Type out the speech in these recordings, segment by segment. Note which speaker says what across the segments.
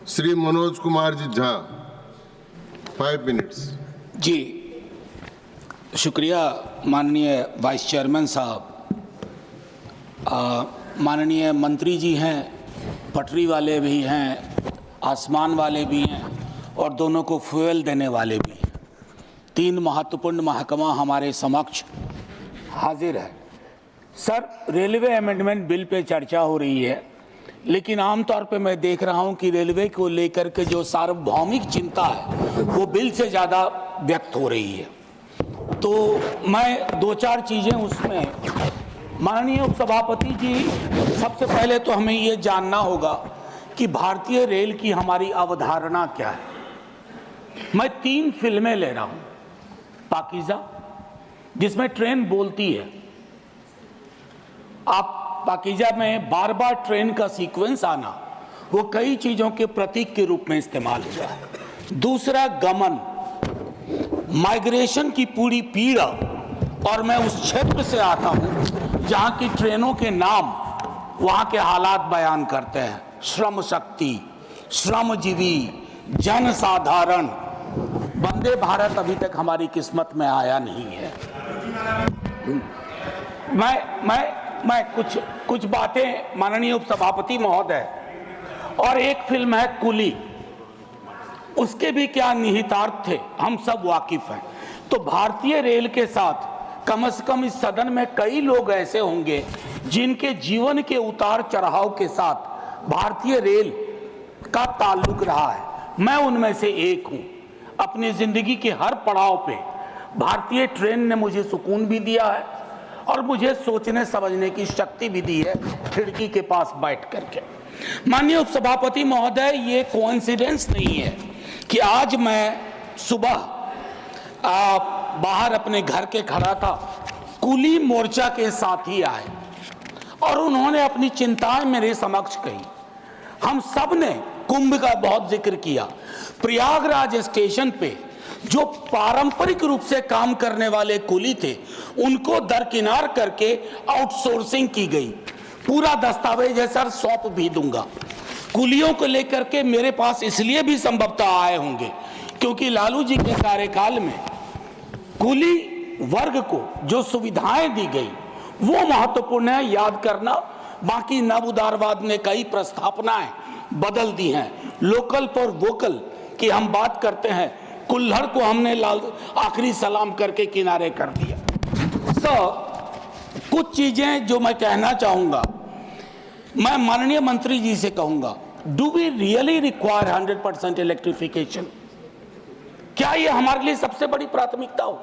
Speaker 1: Shri Manoj Kumar ji Jha, 5 minutes.
Speaker 2: जी शुक्रिया माननीय vice chairman साहब। माननीय मंत्री जी हैं, पटरी वाले भी हैं, आसमान वाले भी हैं और दोनों को फ्यूल देने वाले भी हैं। 3 महत्वपूर्ण महकमा हमारे समक्ष हाजिर है। Sir, railway amendment bill pay चर्चा हो रही है, लेकिन आमतौर पे मैं देख रहा हूं कि रेलवे को लेकर के जो सार्वभौमिक चिंता है वो बिल से ज़्यादा व्यक्त हो रही है। तो मैं 2-4 चीज़ें उसमें, माननीय उपसभापति जी, सबसे पहले तो हमें ये जानना होगा कि भारतीय रेल की हमारी अवधारणा क्या है। मैं 3 फिल्में ले रहा हूँ। पाकीज़ा, जिसमें ट्रेन बोलती है, आप पाकीज़ा में बार बार ट्रेन का सीक्वेंस आना वो कई चीज़ों के प्रतीक के रूप में इस्तेमाल हुआ है। दूसरा, गमन, माइग्रेशन की पूरी पीड़ा, और मैं उस क्षेत्र से आता हूँ जहाँ की ट्रेनों के नाम वहाँ के हालात बयान करते हैं। श्रम शक्ति, श्रमजीवी, जनसाधारण। वंदे भारत अभी तक हमारी किस्मत में आया नहीं है। मैं कुछ बातें, माननीय उपसभापति महोदय, और एक फिल्म है कुली, उसके भी क्या निहितार्थ थे हम सब वाकिफ हैं। तो भारतीय रेल के साथ कम से कम इस सदन में कई लोग ऐसे होंगे जिनके जीवन के उतार चढ़ाव के साथ भारतीय रेल का ताल्लुक रहा है। मैं उनमें से एक हूं। अपनी जिंदगी के हर पड़ाव पे भारतीय ट्रेन ने मुझे सुकून भी दिया है और मुझे सोचने समझने की शक्ति भी दी है, खिड़की के पास बैठ करके। माननीय उपसभापति महोदय, ये कोइंसिडेंस नहीं है कि आज मैं सुबह बाहर अपने घर के खड़ा था, कुली मोर्चा के साथी आए और उन्होंने अपनी चिंताएं मेरे समक्ष कही। हम सब ने कुंभ का बहुत जिक्र किया। प्रयागराज स्टेशन पे जो पारंपरिक रूप से काम करने वाले कुली थे, उनको दरकिनार करके आउटसोर्सिंग की गई। पूरा दस्तावेज है सर, सौंप भी दूंगा। कुलियों को लेकर के मेरे पास इसलिए भी संभवतः आए होंगे क्योंकि लालू जी के कार्यकाल में कुली वर्ग को जो सुविधाएं दी गई वो महत्वपूर्ण है, याद करना। बाकी नव उदारवाद ने कई प्रस्थापनाएं बदल दी हैं। लोकल फॉर वोकल की हम बात करते हैं, कुल्हड़ को हमने आखिरी सलाम करके किनारे कर दिया। कुछ चीजें जो मैं कहना चाहूंगा, मैं माननीय मंत्री जी से कहूंगा, do we really require 100% electrification? क्या ये हमारे लिए सबसे बड़ी प्राथमिकता हो?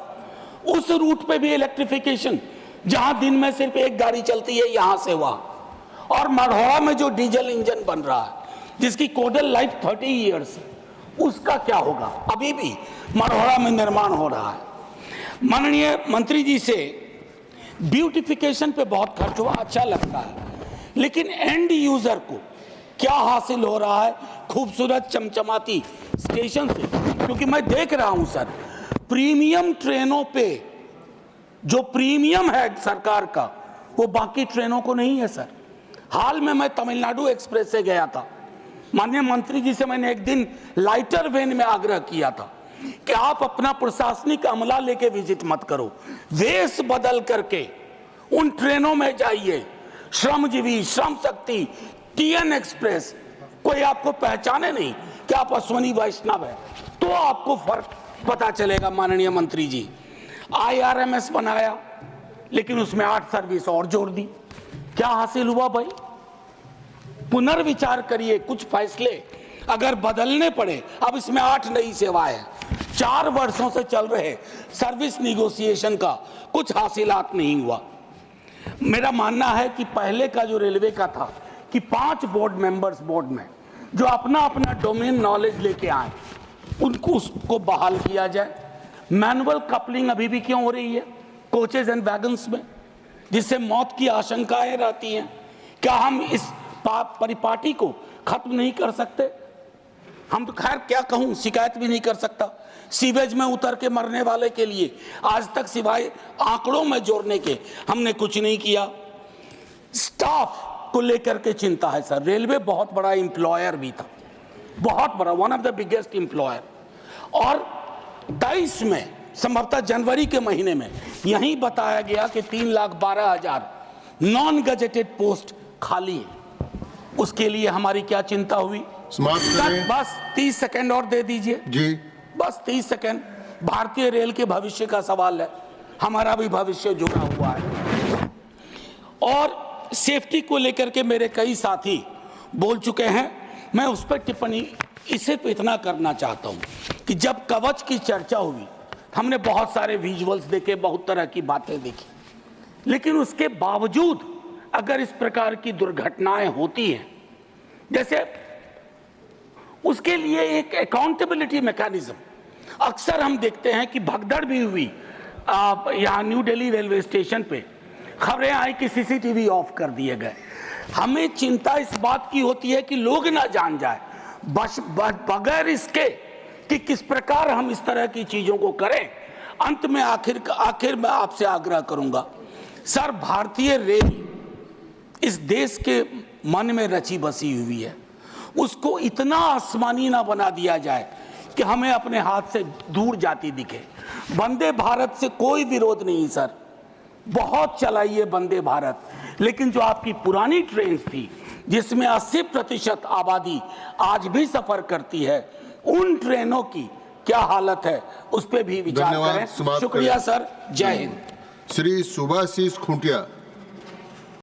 Speaker 2: उस रूट पे भी इलेक्ट्रिफिकेशन जहां दिन में सिर्फ एक गाड़ी चलती है यहां से वहां, और मढ़ौरा में जो डीजल इंजन बन रहा है जिसकी कोडल लाइफ 30 ईयर्स है, उसका क्या होगा? अभी भी मढ़ौरा में निर्माण हो रहा है। माननीय मंत्री जी से ब्यूटिफिकेशन पे बहुत खर्च हुआ, अच्छा लगता है, लेकिन एंड यूजर को क्या हासिल हो रहा है खूबसूरत चमचमाती स्टेशन से? क्योंकि मैं देख रहा हूं सर, प्रीमियम ट्रेनों पे जो प्रीमियम है सरकार का वो बाकी ट्रेनों को नहीं है सर। हाल में मैं तमिलनाडु एक्सप्रेस से गया था। माननीय मंत्री जी से मैंने एक दिन लाइटर वेन में आग्रह किया था कि आप अपना प्रशासनिक अमला लेके विजिट मत करो, वेश बदल करके उन ट्रेनों में जाइए। श्रमजीवी, श्रम शक्ति, टीएन एक्सप्रेस, कोई आपको पहचाने नहीं कि आप अश्वनी वैष्णव है, तो आपको फर्क पता चलेगा। माननीय मंत्री जी, IRMS बनाया लेकिन उसमें 8 सर्विस और जोड़ दी। क्या हासिल हुआ भाई? पुनर्विचार करिए, कुछ फैसले अगर बदलने पड़े। अब इसमें 8 नई सेवाएं हैं। 4 वर्षों से चल रहे सर्विस निगोशिएशन का कुछ हासिलात नहीं हुआ। मेरा मानना है कि पहले का जो रेलवे का था कि 5 बोर्ड मेंबर्स बोर्ड में जो अपना अपना डोमेन नॉलेज लेके आए, उनको उसको बहाल किया जाए। मैनुअल कपलिंग अभी भी क्यों हो रही है कोचेज एंड वैगन्स में, जिससे मौत की आशंकाएं रहती हैं? क्या हम इस परिपाटी को खत्म नहीं कर सकते? हम तो खैर क्या कहूं, शिकायत भी नहीं कर सकता। सीवेज में उतर के मरने वाले के लिए आज तक सिवाय आंकड़ों में जोड़ने के हमने कुछ नहीं किया। स्टाफ को लेकर के चिंता है सर। रेलवे बहुत बड़ा एम्प्लॉयर भी था, बहुत बड़ा, one of the biggest employer. और 23 में संभवतः जनवरी के महीने में यही बताया गया कि 3,12,000 नॉन गजेटेड पोस्ट खाली है। उसके लिए हमारी क्या चिंता हुई?
Speaker 1: समाप्त करें।
Speaker 2: बस 30 सेकंड और दे दीजिए
Speaker 1: जी,
Speaker 2: बस 30 सेकंड। भारतीय रेल के भविष्य का सवाल है, हमारा भी भविष्य जुड़ा हुआ है। और सेफ्टी को लेकर के मेरे कई साथी बोल चुके हैं, मैं उस पर टिप्पणी इसे इतना करना चाहता हूं कि जब कवच की चर्चा हुई, हमने बहुत सारे विजुअल्स देखे, बहुत तरह की बातें देखी, लेकिन उसके बावजूद अगर इस प्रकार की दुर्घटनाएं होती हैं, जैसे उसके लिए एक अकाउंटेबिलिटी मैकेनिज्म, अक्सर हम देखते हैं कि भगदड़ भी हुई यहाँ न्यू दिल्ली रेलवे स्टेशन पे, खबरें आई कि सीसीटीवी ऑफ कर दिए गए। हमें चिंता इस बात की होती है कि लोग ना जान जाए, बस बगैर इसके कि किस प्रकार हम इस तरह की चीजों को करें। अंत में आखिर मैं आपसे आग्रह करूंगा, सर, भारतीय रेल इस देश के मन में रची बसी हुई है, उसको इतना आसमानी ना बना दिया जाए कि हमें अपने हाथ से दूर जाती दिखे। वंदे भारत से कोई विरोध नहीं सर, बहुत चलाइए वंदे भारत, लेकिन जो आपकी पुरानी ट्रेन थी जिसमें 80% आबादी आज भी सफर करती है, उन ट्रेनों की क्या हालत है उस पर भी विचार करें। शुक्रिया सर, जय हिंद।
Speaker 1: श्री सुभाषिष खुंटिया।